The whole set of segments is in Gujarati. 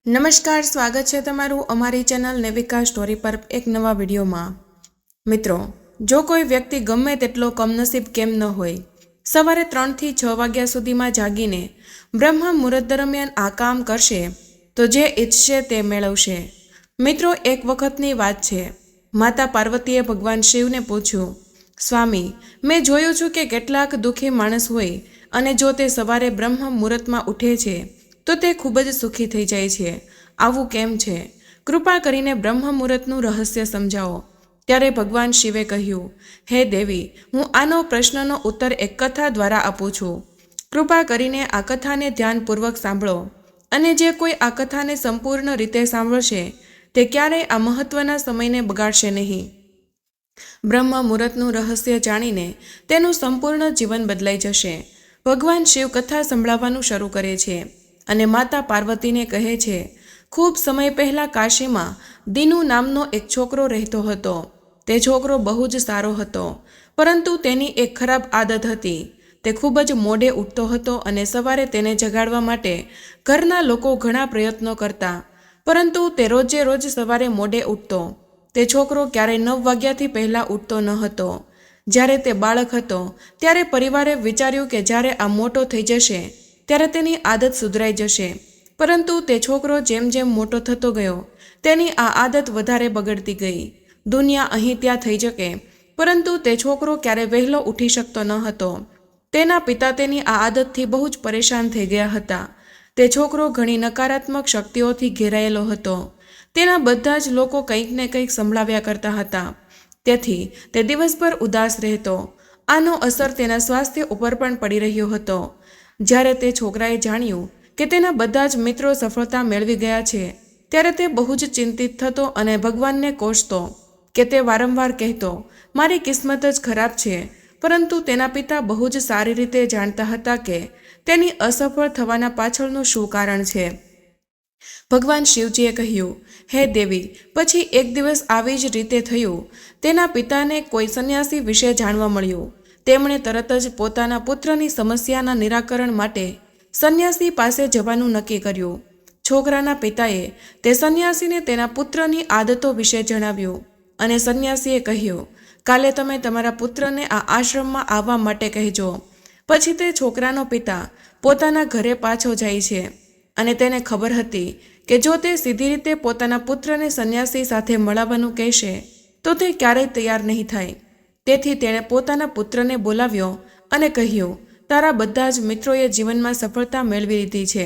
નમસ્કાર, સ્વાગત છે તમારું અમારી ચેનલ નેવિકા સ્ટોરી પર એક નવા વિડીયોમાં। મિત્રો, જો કોઈ વ્યક્તિ ગમે તેટલો કમનસીબ કેમ ન હોય, સવારે 3 થી 6 વાગ્યા સુધીમાં જાગીને બ્રહ્મ મુહૂર્ત દરમિયાન આ કામ કરશે તો જે ઈચ્છશે તે મેળવશે। મિત્રો, એક વખતની વાત છે, માતા પાર્વતીએ ભગવાન શિવને પૂછ્યું, સ્વામી, મેં જોયું છું કે કેટલાક દુઃખી માણસ હોય અને જો તે સવારે બ્રહ્મ મુહૂર્તમાં ઉઠે છે તો તે ખૂબ જ સુખી થઈ જાય છે, આવું કેમ છે? કૃપા કરીને બ્રહ્મ મુહૂર્તનું રહસ્ય સમજાવો। ત્યારે ભગવાન શિવે કહ્યું, હે દેવી, હું આનો પ્રશ્નનો ઉત્તર એક કથા દ્વારા આપું છું। કૃપા કરીને આ કથાને ધ્યાનપૂર્વક સાંભળો અને જે કોઈ આ કથાને સંપૂર્ણ રીતે સાંભળશે તે ક્યારેય આ મહત્વના સમયને બગાડશે નહીં। બ્રહ્મ મુહૂર્તનું રહસ્ય જાણીને તેનું સંપૂર્ણ જીવન બદલાઈ જશે। ભગવાન શિવ કથા સંભળાવવાનું શરૂ કરે છે અને માતા પાર્વતીને કહે છે, ખૂબ સમય પહેલાં કાશીમાં દીનુ નામનો એક છોકરો રહેતો હતો। તે છોકરો બહુ જ સારો હતો, પરંતુ તેની એક ખરાબ આદત હતી। તે ખૂબ જ મોડે ઉઠતો હતો અને સવારે તેને જગાડવા માટે ઘરના લોકો ઘણા પ્રયત્નો કરતા, પરંતુ તે રોજે રોજ સવારે મોડે ઉઠતો। તે છોકરો ક્યારેય 9 વાગ્યાથી પહેલાં ઉઠતો ન હતો। જ્યારે તે બાળક હતો ત્યારે પરિવારે વિચાર્યું કે જ્યારે આ મોટો થઈ જશે ત્યારે તેની આદત સુધરાઈ જશે, પરંતુ તે છોકરો જેમ જેમ મોટો થતો ગયો તેની આ આદત વધારે બગડતી ગઈ। દુનિયા અહીં ત્યાં થઈ શકે, પરંતુ તે છોકરો ક્યારે વહેલો ઉઠી શકતો ન હતો। તેના પિતા તેની આ આદતથી બહુ જ પરેશાન થઈ ગયા હતા। તે છોકરો ઘણી નકારાત્મક શક્તિઓથી ઘેરાયેલો હતો। તેના બધા જ લોકો કંઈક ને કંઈક સંભળાવ્યા કરતા હતા, તેથી તે દિવસભર ઉદાસ રહેતો। આનો અસર તેના સ્વાસ્થ્ય ઉપર પણ પડી રહ્યો હતો। જ્યારે તે છોકરાએ જાણ્યું કે તેના બધા જ મિત્રો સફળતા મેળવી ગયા છે ત્યારે તે બહુ જ ચિંતિત થતો અને ભગવાનને કોસતો કે તે વારંવાર કહેતો, મારી કિસ્મત જ ખરાબ છે, પરંતુ તેના પિતા બહુ જ સારી રીતે જાણતા હતા કે તેની અસફળ થવાના પાછળનું શું કારણ છે। ભગવાન શિવજીએ કહ્યું, હે દેવી, પછી એક દિવસ આવી જ રીતે થયું। તેના પિતાને કોઈ સંન્યાસી વિશે જાણવા મળ્યું। તેમણે તરત જ પોતાના પુત્રની સમસ્યાના નિરાકરણ માટે સંન્યાસી પાસે જવાનું નક્કી કર્યું। છોકરાના પિતાએ તે સંન્યાસીને તેના પુત્રની આદતો વિશે જણાવ્યું અને સંન્યાસીએ કહ્યું, કાલે તમે તમારા પુત્રને આ આશ્રમમાં આવવા માટે કહેજો। પછી તે છોકરાનો પિતા પોતાના ઘરે પાછો જાય છે અને તેને ખબર હતી કે જો તે સીધી રીતે પોતાના પુત્રને સંન્યાસી સાથે મળવાનું કહેશે તો તે ક્યારેય તૈયાર નહીં થાય। તેથી તેણે પોતાના પુત્રને બોલાવ્યો અને કહ્યું, તારા બધા જ મિત્રોએ જીવનમાં સફળતા મેળવી લીધી છે,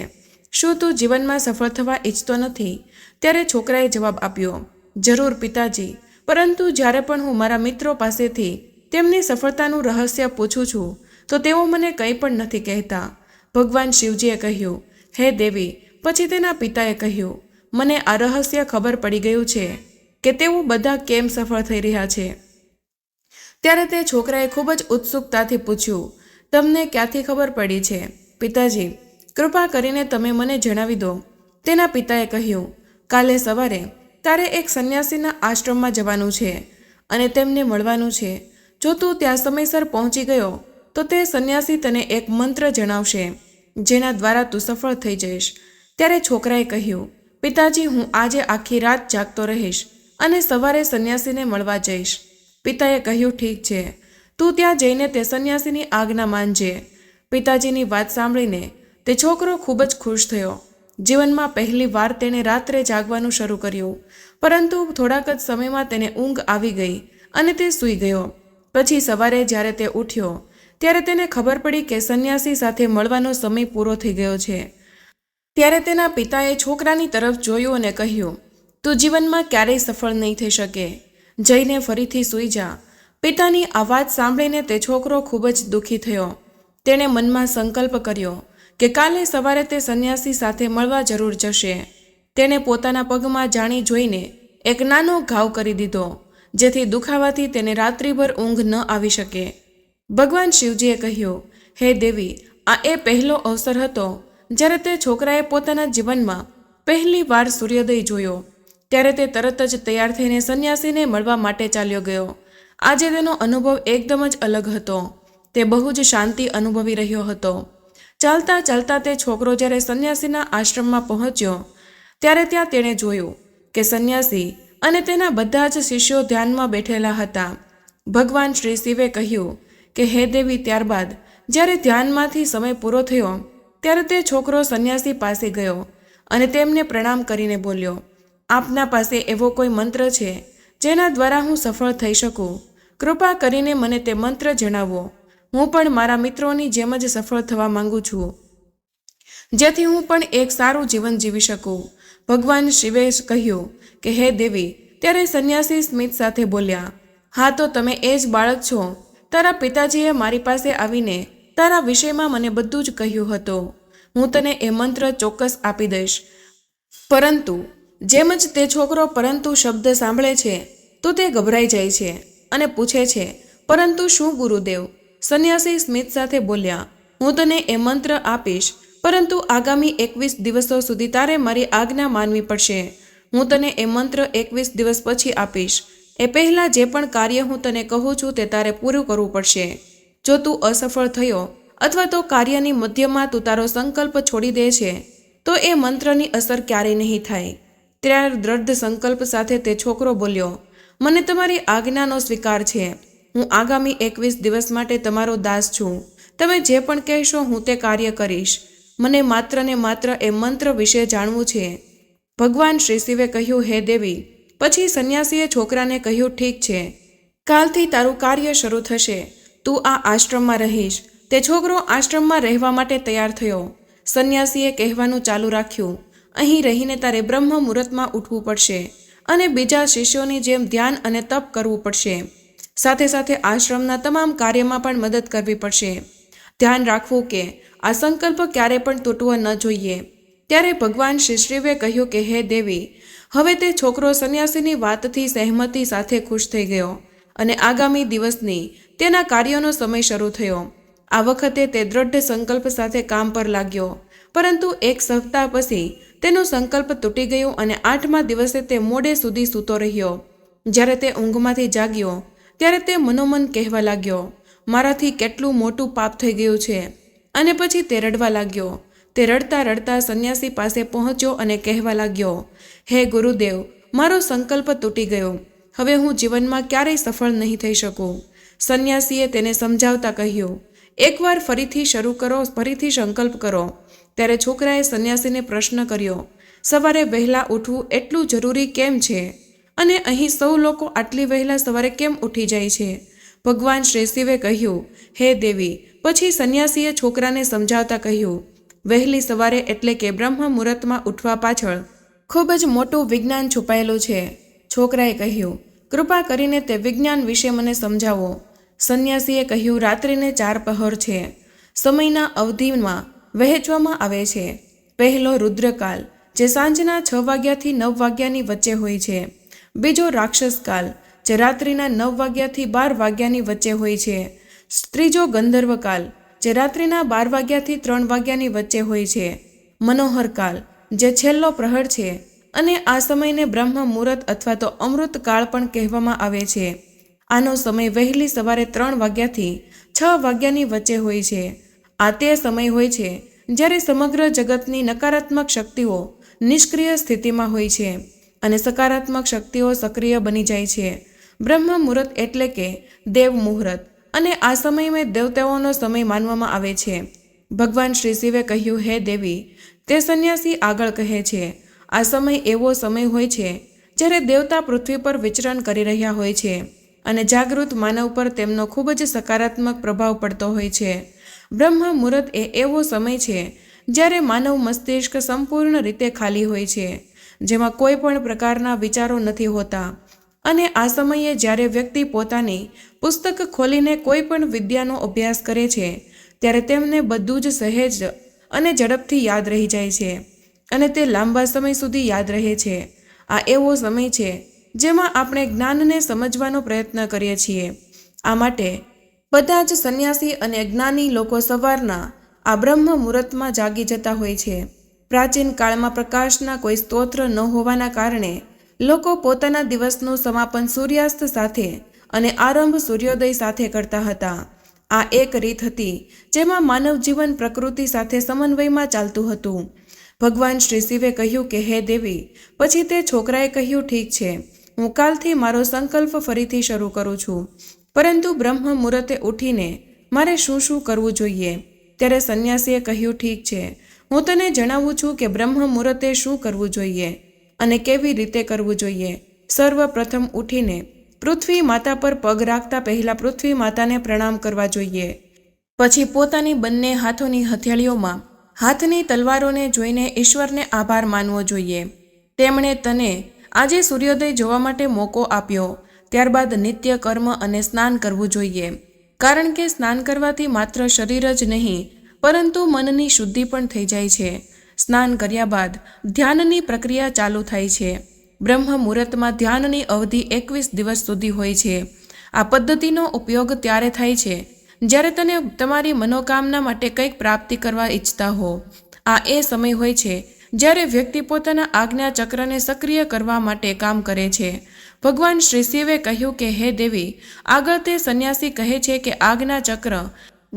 શું તું જીવનમાં સફળ થવા ઈચ્છતો નથી? ત્યારે છોકરાએ જવાબ આપ્યો, જરૂર પિતાજી, પરંતુ જ્યારે પણ હું મારા મિત્રો પાસેથી તેમની સફળતાનું રહસ્ય પૂછું છું તો તેઓ મને કંઈ પણ નથી કહેતા। ભગવાન શિવજીએ કહ્યું, હે દેવી, પછી તેના પિતાએ કહ્યું, મને આ રહસ્ય ખબર પડી ગયું છે કે તેઓ બધા કેમ સફળ થઈ રહ્યા છે। ત્યારે તે છોકરાએ ખૂબ જ ઉત્સુકતાથી પૂછ્યું, તમને ક્યાંથી ખબર પડી છે? પિતાજી, કૃપા કરીને તમે મને જણાવી દો। તેના પિતાએ કહ્યું, કાલે સવારે તારે એક સંન્યાસીના આશ્રમમાં જવાનું છે અને તેમને મળવાનું છે। જો તું ત્યાં સમયસર પહોંચી ગયો તો તે સંન્યાસી તને એક મંત્ર જણાવશે જેના દ્વારા તું સફળ થઈ જઈશ। ત્યારે છોકરાએ કહ્યું, પિતાજી, હું આજે આખી રાત જાગતો રહીશ અને સવારે સંન્યાસીને મળવા જઈશ। પિતાએ કહ્યું, ઠીક છે, તું ત્યાં જઈને તે સંન્યાસીની આજ્ઞા માનજે। પિતાજીની વાત સાંભળીને તે છોકરો ખૂબ જ ખુશ થયો। જીવનમાં પહેલી વાર તેણે રાત્રે જાગવાનું શરૂ કર્યું, પરંતુ થોડાક જ સમયમાં તેને ઊંઘ આવી ગઈ અને તે સૂઈ ગયો। પછી સવારે જ્યારે તે ઉઠ્યો ત્યારે તેને ખબર પડી કે સંન્યાસી સાથે મળવાનો સમય પૂરો થઈ ગયો છે। ત્યારે તેના પિતાએ છોકરાની તરફ જોયું અને કહ્યું, તું જીવનમાં ક્યારેય સફળ નહીં થઈ શકે, જઈને ફરીથી સૂઈ જા। પિતાની આ વાત સાંભળીને તે છોકરો ખૂબ જ દુઃખી થયો। તેણે મનમાં સંકલ્પ કર્યો કે કાલે સવારે તે સંન્યાસી સાથે મળવા જરૂર જશે। તેણે પોતાના પગમાં જાણી જોઈને એક નાનો ઘાવ કરી દીધો, જેથી દુખાવાથી તેને રાત્રિભર ઊંઘ ન આવી શકે। ભગવાન શિવજીએ કહ્યું, હે દેવી, આ એ પહેલો અવસર હતો જ્યારે તે છોકરાએ પોતાના જીવનમાં પહેલી વાર સૂર્યોદય જોયો। ત્યારે તે તરત જ તૈયાર થઈને સંન્યાસીને મળવા માટે ચાલ્યો ગયો। આજે તેનો અનુભવ એકદમ જ અલગ હતો। તે બહુ જ શાંતિ અનુભવી રહ્યો હતો। ચાલતા ચાલતા તે છોકરો જ્યારે સંન્યાસીના આશ્રમમાં પહોંચ્યો ત્યારે ત્યાં તેણે જોયું કે સંન્યાસી અને તેના બધા જ શિષ્યો ધ્યાનમાં બેઠેલા હતા. ભગવાન શ્રી શિવે કહ્યું કે હે દેવી, ત્યારબાદ જ્યારે ધ્યાનમાંથી સમય પૂરો થયો ત્યારે તે છોકરો સંન્યાસી પાસે ગયો અને તેમને પ્રણામ કરીને બોલ્યો, આપના પાસે એવો કોઈ મંત્ર છે જેના દ્વારા હું સફળ થઈ શકું? કૃપા કરીને મને તે મંત્ર જણાવો. હું પણ મારા મિત્રોની જેમ જ સફળ થવા માંગુ છું, જેથી હું પણ એક સારું જીવન જીવી શકું. ભગવાન શિવે કહ્યું કે હે દેવી, ત્યારે સંન્યાસી સ્મિત સાથે બોલ્યા, હા તો તમે એ જ બાળક છો. તારા પિતાજીએ મારી પાસે આવીને તારા વિષયમાં મને બધું જ કહ્યું હતું. હું તને એ મંત્ર ચોક્કસ આપી દઈશ. પરંતુ જેમ જ તે છોકરો પરંતુ શબ્દ સાંભળે છે તો તે ગભરાઈ જાય છે અને પૂછે છે, પરંતુ શું ગુરુદેવ? સંન્યાસી સ્મિત સાથે બોલ્યા, હું તને એ મંત્ર આપીશ, પરંતુ આગામી 21 દિવસો સુધી તારે મારી આજ્ઞા માનવી પડશે. હું તને એ મંત્ર 21 દિવસ પછી આપીશ. એ પહેલાં જે પણ કાર્ય હું તને કહું છું તે તારે પૂરું કરવું પડશે. જો તું અસફળ થયો અથવા તો કાર્યની મધ્યમાં તું તારો સંકલ્પ છોડી દે છે તો એ મંત્રની અસર ક્યારેય નહીં થાય. ત્યારે દ્રઢ સંકલ્પ સાથે તે છોકરો બોલ્યો, મને તમારી આજ્ઞાનો સ્વીકાર છે. હું આગામી 21 દિવસ માટે તમારો દાસ છું. તમે જે પણ કહેશો હું તે કાર્ય કરીશ. મને માત્ર ને માત્ર એ મંત્ર વિશે જાણવું છે. ભગવાન શ્રી શિવે કહ્યું, હે દેવી. પછી સંન્યાસીએ છોકરાને કહ્યું, ઠીક છે, કાલથી તારું કાર્ય શરૂ થશે. તું આ આશ્રમમાં રહીશ. તે છોકરો આશ્રમમાં રહેવા માટે તૈયાર થયો. સંન્યાસીએ કહેવાનું ચાલુ રાખ્યું, અહીં રહીને તારે બ્રહ્મ મુહૂર્તમાં ઉઠવું પડશે અને બીજા શિષ્યોની જેમ ધ્યાન અને તપ કરવું પડશે. સાથે સાથે આશ્રમના તમામ કાર્યમાં પણ મદદ કરવી પડશે. ધ્યાન રાખવું કે આ સંકલ્પ ક્યારે પણ તૂટવો ન જોઈએ. ત્યારે ભગવાન શ્રી શિવે કહ્યું કે હે દેવી, હવે તે છોકરો સંન્યાસીની વાતથી સહેમતી સાથે ખુશ થઈ ગયો અને આગામી દિવસની તેના કાર્યોનો સમય શરૂ થયો. આ વખતે તે દ્રઢ સંકલ્પ સાથે કામ પર લાગ્યો, પરંતુ 1 સપ્તાહ પછી તેનો સંકલ્પ તૂટી ગયો અને 8મા દિવસે તે મોડે સુધી સૂતો રહ્યો. જ્યારે તે ઊંઘમાંથી જાગ્યો ત્યારે તે મનોમન કહેવા લાગ્યો, મારાથી કેટલું મોટું પાપ થઈ ગયું છે. અને પછી તે રડવા લાગ્યો. તે રડતા રડતા સંન્યાસી પાસે પહોંચ્યો અને કહેવા લાગ્યો, હે ગુરુદેવ, મારો સંકલ્પ તૂટી ગયો. હવે હું જીવનમાં ક્યારેય સફળ નહીં થઈ શકું. સંન્યાસીએ તેને સમજાવતા કહ્યું, એકવાર ફરીથી શરૂ કરો, ફરીથી સંકલ્પ કરો. ત્યારે છોકરાએ સંન્યાસીને પ્રશ્ન કર્યો, સવારે વહેલા ઉઠવું એટલું જરૂરી કેમ છે? અને અહીં સૌ લોકો આટલી વહેલા સવારે કેમ ઉઠી જાય છે? ભગવાન શ્રી શિવે કહ્યું, હે દેવી. પછી સંન્યાસીએ છોકરાને સમજાવતા કહ્યું, વહેલી સવારે એટલે કે બ્રહ્મ મુહૂર્તમાં ઉઠવા પાછળ ખૂબ જ મોટું વિજ્ઞાન છુપાયેલું છે. છોકરાએ કહ્યું, કૃપા કરીને તે વિજ્ઞાન વિશે મને સમજાવો. સંન્યાસીએ કહ્યું, રાત્રિને 4 પહોર છે. સમયના અવધિમાં વહેંચવામાં આવે છે. પહેલો રુદ્રકાલ, જે સાંજના 6 વાગ્યાથી 9 વાગ્યાની વચ્ચે હોય છે. બીજો રાક્ષસકાલ, જે રાત્રિના 9 વાગ્યાથી 12 વાગ્યાની વચ્ચે હોય છે. ત્રીજો ગંધર્વકાલ, જે રાત્રિના 12 વાગ્યાથી 3 વાગ્યાની વચ્ચે હોય છે. મનોહરકાલ, જે છેલ્લો પ્રહર છે. અને આ સમયને બ્રહ્મ મુહૂર્ત અથવા તો અમૃત કાળ પણ કહેવામાં આવે છે. આનો સમય વહેલી સવારે 3 વાગ્યાથી 6 વાગ્યાની વચ્ચે હોય છે. આ તે સમય હોય છે જ્યારે સમગ્ર જગતની નકારાત્મક શક્તિઓ નિષ્ક્રિય સ્થિતિમાં હોય છે અને સકારાત્મક શક્તિઓ સક્રિય બની જાય છે. બ્રહ્મ મુહૂર્ત એટલે કે દેવ મુહૂર્ત, અને આ સમયમાં દેવતાઓનો સમય માનવામાં આવે છે. ભગવાન શ્રી શિવે કહ્યું, હે દેવી. તે સંન્યાસી આગળ કહે છે, આ સમય એવો સમય હોય છે જ્યારે દેવતા પૃથ્વી પર વિચરણ કરી રહ્યા હોય છે અને જાગૃત માનવ પર તેમનો ખૂબ જ સકારાત્મક પ્રભાવ પડતો હોય છે. બ્રહ્મ મુહૂર્ત એ એવો સમય છે જ્યારે માનવ મસ્તિષ્ક સંપૂર્ણ રીતે ખાલી હોય છે, જેમાં કોઈ પણ પ્રકારના વિચારો નથી હોતા. અને આ સમયે જ્યારે વ્યક્તિ પોતાની પુસ્તક ખોલીને કોઈ પણ વિદ્યાનો અભ્યાસ કરે છે ત્યારે તેમને બધું જ સહેજ અને ઝડપથી યાદ રહી જાય છે અને તે લાંબા સમય સુધી યાદ રહે છે. આ એવો સમય છે જેમાં આપણે જ્ઞાનને સમજવાનો પ્રયત્ન કરીએ છીએ. આ માટે બધા જ સંન્યાસી અને જ્ઞાની લોકો સવારના આ બ્રહ્મ મુહૂર્તમાં જાગી જતા હોય છે. પ્રાચીન કાળમાં પ્રકાશના કોઈ સ્ત્રોત ન હોવાના કારણે લોકો પોતાના દિવસનું સમાપન સૂર્યાસ્ત સાથે અને આરંભ સૂર્યોદય સાથે કરતા હતા. આ એક રીત હતી જેમાં માનવ જીવન પ્રકૃતિ સાથે સમન્વયમાં ચાલતું હતું. ભગવાન શ્રી શિવે કહ્યું કે હે દેવી. પછી તે છોકરાએ કહ્યું, ઠીક છે, હું કાલથી મારો સંકલ્પ ફરીથી શરૂ કરું છું, પરંતુ બ્રહ્મ મુહૂર્તે ઉઠીને મારે શું શું કરવું જોઈએ? ત્યારે સંન્યાસીએ કહ્યું, ઠીક છે, હું તને જણાવું છું કે બ્રહ્મ મુહૂર્તે શું કરવું જોઈએ અને કેવી રીતે કરવું જોઈએ. સર્વપ્રથમ ઉઠીને પૃથ્વી માતા પર પગ રાખતા પહેલા પૃથ્વી માતાને પ્રણામ કરવા જોઈએ. પછી પોતાની બંને હાથોની હથેળીઓમાં હાથની તલવારોને જોઈને ઈશ્વરને આભાર માનવો જોઈએ. તેમણે તને આજે સૂર્યોદય જોવા માટે મોકો આપ્યો. ત્યારબાદ નિત્ય કર્મ અને સ્નાન કરવું જોઈએ, કારણ કે સ્નાન કરવાથી માત્ર શરીર જ નહીં પરંતુ મનની શુદ્ધિ પણ થઈ જાય છે. સ્નાન કર્યા બાદ ધ્યાનની પ્રક્રિયા ચાલુ થાય છે. બ્રહ્મ મુહૂર્તમાં ધ્યાનની અવધિ 21 દિવસ સુધી હોય છે. આ પદ્ધતિનો ઉપયોગ ત્યારે થાય છે જ્યારે તમે તમારી મનોકામના માટે કંઈક પ્રાપ્તિ કરવા ઈચ્છતા હો. આ એ સમય હોય છે જ્યારે વ્યક્તિ પોતાના આજ્ઞા ચક્રને સક્રિય કરવા માટે કામ કરે છે. ભગવાન શ્રી શિવે કહ્યું કે હે દેવી, આગળ તે સંન્યાસી કહે છે કે આજ્ઞા ચક્ર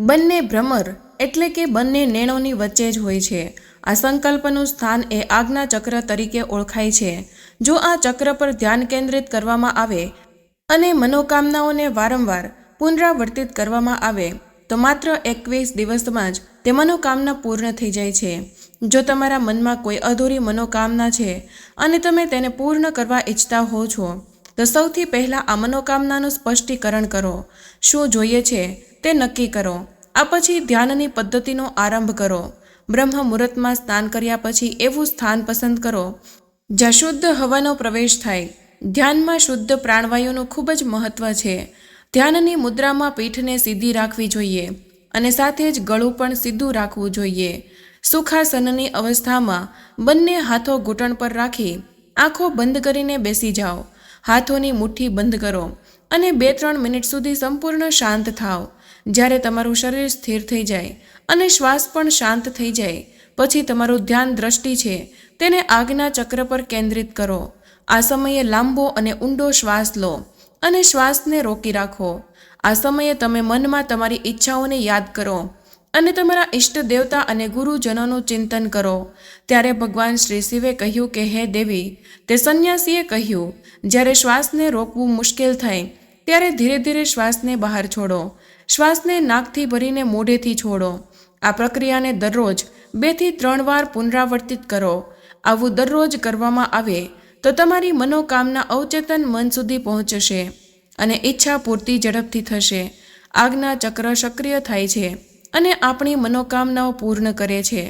બંને ભ્રમર એટલે કે બંને નેણોની વચ્ચે જ હોય છે. આ સંકલ્પનું સ્થાન એ આજ્ઞા ચક્ર તરીકે ઓળખાય છે. જો આ ચક્ર પર ધ્યાન કેન્દ્રિત કરવામાં આવે અને મનોકામનાઓને વારંવાર પુનરાવર્તિત કરવામાં આવે તો માત્ર 21 દિવસમાં જ તે મનોકામના પૂર્ણ થઈ જાય છે. જો તમારા મનમાં કોઈ અધૂરી મનોકામના છે અને તમે તેને પૂર્ણ કરવા ઈચ્છતા હો છો તો સૌથી પહેલાં આ મનોકામનાનું સ્પષ્ટીકરણ કરો. શું જોઈએ છે તે નક્કી કરો. આ પછી ધ્યાનની પદ્ધતિનો આરંભ કરો. બ્રહ્મ મુહૂર્તમાં સ્નાન કર્યા પછી એવું સ્થાન પસંદ કરો જ્યાં શુદ્ધ હવાનો પ્રવેશ થાય. ધ્યાનમાં શુદ્ધ પ્રાણવાયુનું ખૂબ જ મહત્વ છે. ધ્યાનની મુદ્રામાં પીઠને સીધી રાખવી જોઈએ અને સાથે જ ગળું પણ સીધું રાખવું જોઈએ. સુખાસનની અવસ્થામાં બંને હાથો ઘૂંટણ પર રાખી આંખો બંધ કરીને બેસી જાઓ. હાથોની મુઠ્ઠી બંધ કરો અને 2-3 મિનિટ સુધી સંપૂર્ણ શાંત થાઓ. જ્યારે તમારું શરીર સ્થિર થઈ જાય અને શ્વાસ પણ શાંત થઈ જાય પછી તમારું ધ્યાન દ્રષ્ટિ છે તેને આજ્ઞા ચક્ર પર કેન્દ્રિત કરો. આ સમયે લાંબો અને ઊંડો શ્વાસ લો અને શ્વાસને રોકી રાખો. આ સમયે તમે મનમાં તમારી ઈચ્છાઓને યાદ કરો અને તમારા ઈષ્ટ દેવતા અને ગુરુજનોનું ચિંતન કરો. ત્યારે ભગવાન શ્રી શિવે કહ્યું કે હે દેવી, તે સંન્યાસીએ કહ્યું, જ્યારે શ્વાસને રોકવું મુશ્કેલ થાય ત્યારે ધીરે ધીરે શ્વાસને બહાર છોડો. શ્વાસને નાકથી ભરીને મોઢેથી છોડો. આ પ્રક્રિયાને દરરોજ 2 થી 3 વાર પુનરાવર્તિત કરો. આવું દરરોજ કરવામાં આવે તો તમારી મનોકામના અવચેતન મન સુધી પહોંચશે અને ઈચ્છા પૂર્તિ ઝડપથી થશે. આજ્ઞા ચક્ર સક્રિય થાય છે અને આપણી મનોકામનાઓ પૂર્ણ કરે છે.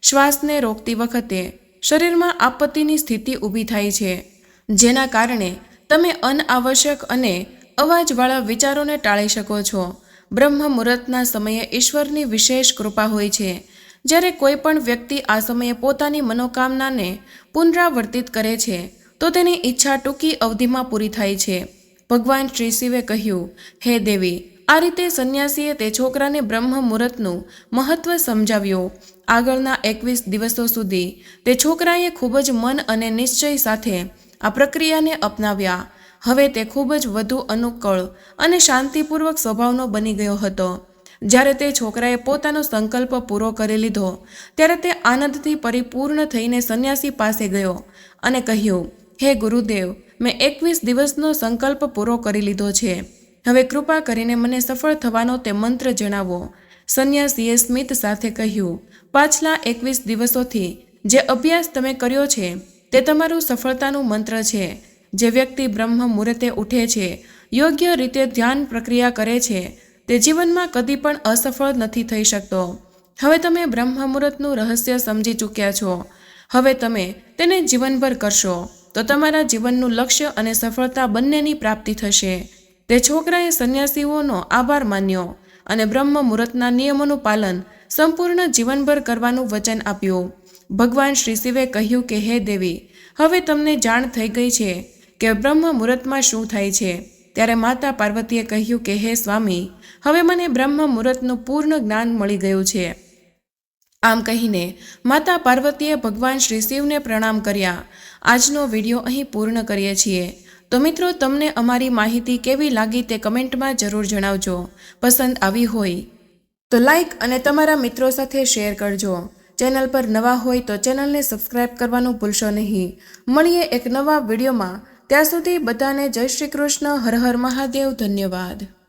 શ્વાસને રોકતી વખતે શરીરમાં આપત્તિની સ્થિતિ ઊભી થાય છે, જેના કારણે તમે અનાવશ્યક અને અવાજવાળા વિચારોને ટાળી શકો છો. બ્રહ્મ મુહૂર્તના સમયે ઈશ્વરની વિશેષ કૃપા હોય છે. જ્યારે કોઈ પણ વ્યક્તિ આ સમયે પોતાની મનોકામનાને પુનરાવર્તિત કરે છે તો તેની ઈચ્છા ટૂંકી અવધિમાં પૂરી થાય છે. ભગવાન શ્રી શિવે કહ્યું, હે દેવી, આ રીતે સંન્યાસીએ તે છોકરાને બ્રહ્મ મુહૂર્તનું મહત્વ સમજાવ્યું. આગળના 21 દિવસો સુધી તે છોકરાએ ખૂબ જ મન અને નિશ્ચય સાથે આ પ્રક્રિયાને અપનાવ્યા. હવે તે ખૂબ જ વધુ અનુકૂળ અને શાંતિપૂર્વક સ્વભાવનો બની ગયો હતો. જ્યારે તે છોકરાએ પોતાનો સંકલ્પ પૂરો કરી લીધો ત્યારે તે આનંદથી પરિપૂર્ણ થઈને સંન્યાસી પાસે ગયો અને કહ્યું, હે ગુરુદેવ, મેં 21 દિવસનો સંકલ્પ પૂરો કરી લીધો છે. હવે કૃપા કરીને મને સફળ થવાનો તે મંત્ર જણાવો. સંન્યાસીએ સ્મિત સાથે કહ્યું, પાછલા 21 દિવસોથી જે અભ્યાસ તમે કર્યો છે તે તમારું સફળતાનું મંત્ર છે. જે વ્યક્તિ બ્રહ્મ મુહૂર્તે ઉઠે છે, યોગ્ય રીતે ધ્યાન પ્રક્રિયા કરે છે, તે જીવનમાં કદી પણ અસફળ નથી થઈ શકતો. હવે તમે બ્રહ્મ મુહૂર્તનું રહસ્ય સમજી ચૂક્યા છો. હવે તમે તેને જીવનભર કરશો તો તમારા જીવનનું લક્ષ્ય અને સફળતા બંનેની પ્રાપ્તિ થશે. તે છોકરાએ સંન્યાસીઓનો આભાર માન્યો અને બ્રહ્મ મુહૂર્તના નિયમોનું પાલન સંપૂર્ણ જીવનભર કરવાનું વચન આપ્યું. ભગવાન શ્રી શિવે કહ્યું કે હે દેવી, હવે તમને જાણ થઈ ગઈ છે કે બ્રહ્મ મુહૂર્તમાં શું થાય છે. ત્યારે માતા પાર્વતીએ કહ્યું કે હે સ્વામી, હવે મને બ્રહ્મ મુહૂર્તનું પૂર્ણ જ્ઞાન મળી ગયું છે. આમ કહીને માતા પાર્વતીએ ભગવાન શ્રી શિવને પ્રણામ કર્યા. આજનો વિડીયો અહીં પૂર્ણ કરીએ છીએ. તો મિત્રો, તમને અમારી માહિતી કેવી લાગી તે કમેન્ટમાં જરૂર જણાવજો. પસંદ આવી હોય તો લાઈક અને તમારા મિત્રો સાથે શેર કરજો. ચેનલ પર નવા હોય તો ચેનલને સબસ્ક્રાઇબ કરવાનું ભૂલશો નહીં. મળીએ એક નવા વિડીયોમાં. ત્યાં સુધી બધાને જય શ્રી કૃષ્ણ. હર હર મહાદેવ. ધન્યવાદ.